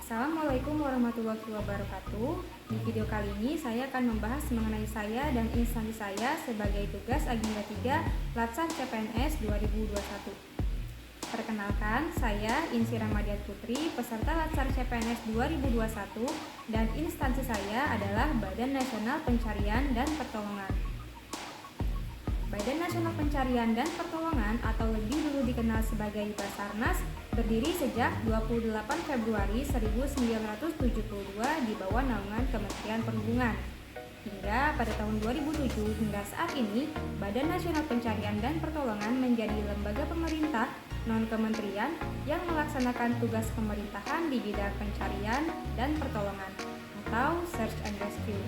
Assalamualaikum warahmatullahi wabarakatuh. Di video kali ini saya akan membahas mengenai saya dan instansi saya sebagai tugas agenda 3 Latsar CPNS 2021. Perkenalkan, saya Insi Ramadiat Putri, peserta Latsar CPNS 2021 dan instansi saya adalah Badan Nasional Pencarian dan Pertolongan. Badan Nasional Pencarian dan Pertolongan atau lebih dulu dikenal sebagai Basarnas berdiri sejak 28 Februari 1972 di bawah naungan Kementerian Perhubungan. Hingga pada tahun 2007 hingga saat ini, Badan Nasional Pencarian dan Pertolongan menjadi lembaga pemerintah non-kementerian yang melaksanakan tugas pemerintahan di bidang pencarian dan pertolongan atau Search and Rescue.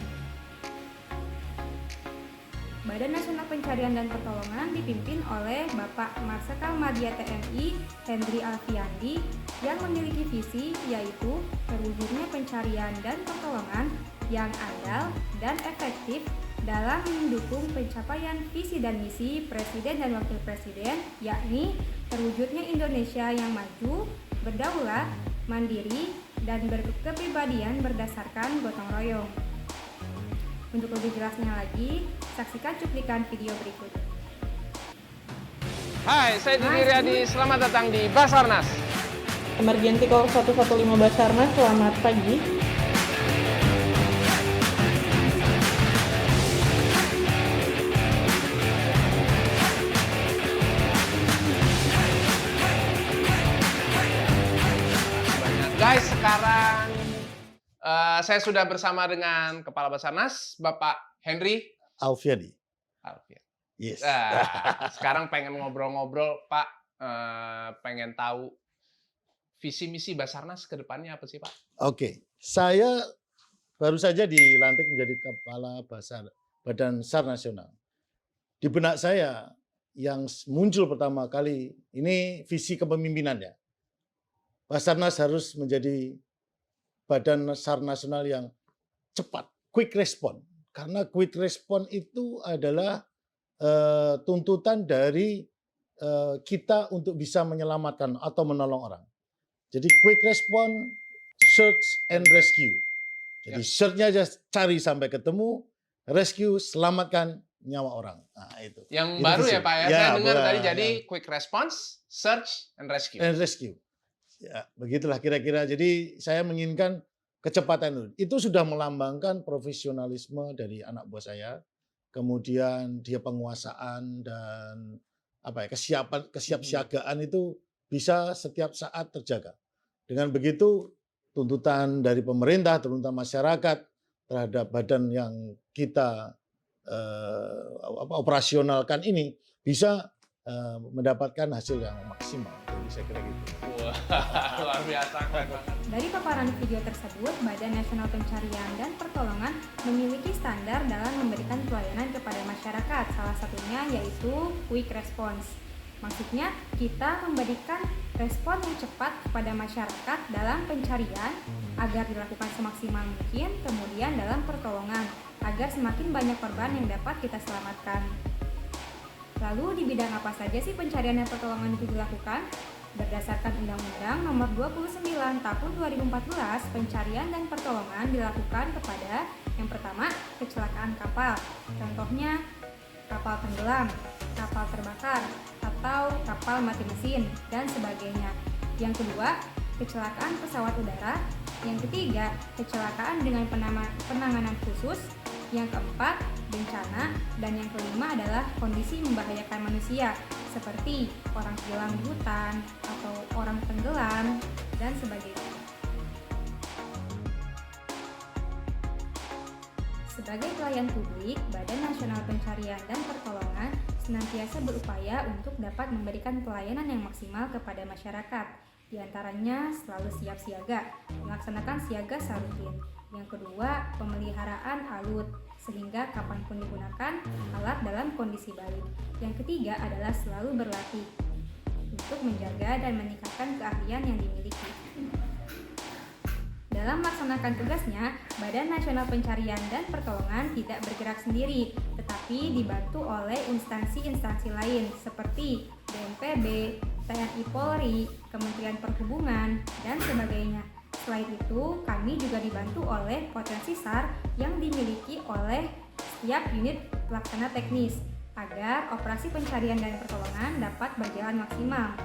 Badan Nasional Pencarian dan Pertolongan dipimpin oleh Bapak Marsikal Madya TNI Hendry Alfiandi yang memiliki visi yaitu terwujudnya pencarian dan pertolongan yang andal dan efektif dalam mendukung pencapaian visi dan misi Presiden dan Wakil Presiden, yakni terwujudnya Indonesia yang maju, berdaulat, mandiri, dan berkepribadian berdasarkan gotong royong. Untuk lebih jelasnya lagi, saksikan cuplikan video berikut. Hai, saya Didi Riyadi. Selamat datang di Basarnas. Emergency Call 115 Basarnas, selamat pagi. Guys, sekarang saya sudah bersama dengan Kepala Basarnas, Bapak Hendry Alfiandi. Yes. Sekarang pengen ngobrol-ngobrol, Pak. Pengen tahu visi misi Basarnas ke depannya apa sih, Pak? Oke, saya baru saja dilantik menjadi Kepala Badan SAR Nasional. Di benak saya yang muncul pertama kali ini visi kepemimpinan ya. Basarnas harus menjadi Badan SAR Nasional yang cepat, quick response. Karena quick response itu adalah tuntutan dari kita untuk bisa menyelamatkan atau menolong orang. Jadi quick response, search and rescue. Jadi search-nya aja cari sampai ketemu, rescue selamatkan nyawa orang. Nah, itu. Yang itu baru visi. ya, Pak ya. Saya dengar tadi jadi quick response, search and rescue. And rescue. Ya, begitulah kira-kira. Jadi saya menginginkan kecepatan itu sudah melambangkan profesionalisme dari anak buah saya. Kemudian dia penguasaan dan kesiapsiagaan itu bisa setiap saat terjaga. Dengan begitu tuntutan dari pemerintah, tuntutan masyarakat terhadap badan yang kita operasionalkan ini bisa mendapatkan hasil yang maksimal. Jadi saya kira gitu. Wah, luar biasa. Dari paparan video tersebut, Badan Nasional Pencarian dan Pertolongan memiliki standar dalam memberikan pelayanan kepada masyarakat. Salah satunya yaitu quick response. Maksudnya kita memberikan respon yang cepat kepada masyarakat dalam pencarian agar dilakukan semaksimal mungkin, kemudian dalam pertolongan agar semakin banyak korban yang dapat kita selamatkan. Lalu di bidang apa saja sih pencarian dan pertolongan itu dilakukan? Berdasarkan Undang-Undang Nomor 29 Tahun 2014, pencarian dan pertolongan dilakukan kepada yang pertama, kecelakaan kapal. Contohnya kapal tenggelam, kapal terbakar, atau kapal mati mesin, dan sebagainya. Yang kedua, kecelakaan pesawat udara. Yang ketiga, kecelakaan dengan penanganan khusus. Yang keempat, bencana. Dan yang kelima adalah kondisi membahayakan manusia, seperti orang hilang di hutan, atau orang tenggelam, dan sebagainya. Sebagai pelayan publik, Badan Nasional Pencarian dan Pertolongan senantiasa berupaya untuk dapat memberikan pelayanan yang maksimal kepada masyarakat. Di antaranya selalu siap siaga, melaksanakan siaga sarutin. Yang kedua, pemeliharaan alut, sehingga kapanpun digunakan alat dalam kondisi baik. Yang ketiga adalah selalu berlatih untuk menjaga dan meningkatkan keahlian yang dimiliki. Dalam melaksanakan tugasnya, Badan Nasional Pencarian dan Pertolongan tidak bergerak sendiri, tetapi dibantu oleh instansi-instansi lain seperti BNPB, TNI Polri, Kementerian Perhubungan, dan sebagainya. Selain itu, kami juga dibantu oleh potensi SAR yang dimiliki oleh setiap unit pelaksana teknis agar operasi pencarian dan pertolongan dapat berjalan maksimal.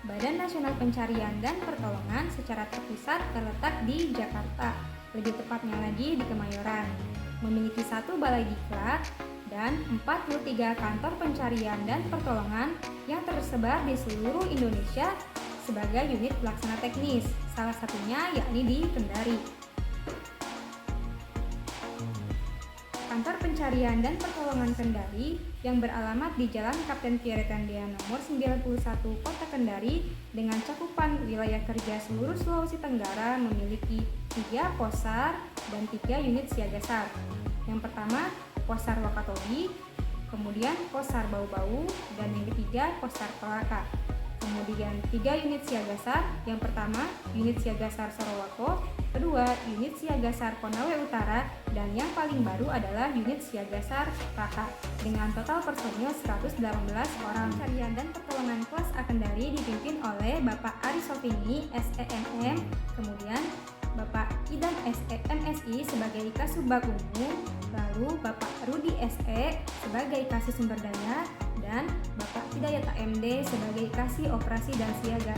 Badan Nasional Pencarian dan Pertolongan secara terpusat terletak di Jakarta, lebih tepatnya lagi di Kemayoran. Memiliki 1 balai diklat dan 43 kantor pencarian dan pertolongan yang tersebar di seluruh Indonesia sebagai unit pelaksana teknis, salah satunya yakni di Kendari. Kantor Pencarian dan Pertolongan Kendari yang beralamat di Jalan Kapten Pierre Tendian nomor 91 Kota Kendari dengan cakupan wilayah kerja seluruh Sulawesi Tenggara memiliki 3 posar dan 3 unit siaga SAR. Yang pertama, Posar Wakatobi, kemudian Posar Bau-Bau, dan yang ketiga Posar Pelaka. Kemudian 3 unit siaga SAR, yang pertama unit siaga SAR Sorowako, kedua unit siaga SAR Konawe Utara, dan yang paling baru adalah unit siaga SAR Raka dengan total personil 118 orang. Pencarian dan pertolongan kelas A Kendari dipimpin oleh Bapak Ari Sofini, SEMM, kemudian Bapak Idam SE sebagai Kasubag Umum, lalu Bapak Rudi SE sebagai Kasih Sumber Daya, dan Bapak Hidayat AMD sebagai Kasih Operasi dan Siaga.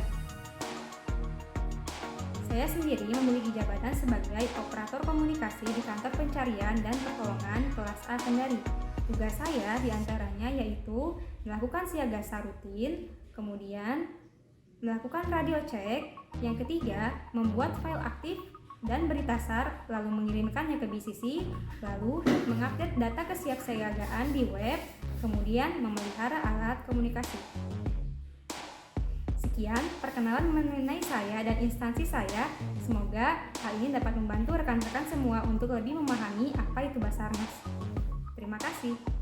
Saya sendiri memiliki jabatan sebagai operator komunikasi di kantor pencarian dan pertolongan kelas A Kendari. Tugas saya diantaranya yaitu melakukan siaga SAR rutin, kemudian melakukan radio cek, yang ketiga membuat file aktif dan berita SAR lalu mengirimkannya ke BCC, lalu mengupdate data kesiapsiagaan di web, kemudian memelihara alat komunikasi. Sekian perkenalan mengenai saya dan instansi saya. Semoga hal ini dapat membantu rekan-rekan semua untuk lebih memahami apa itu Basarnas. Terima kasih.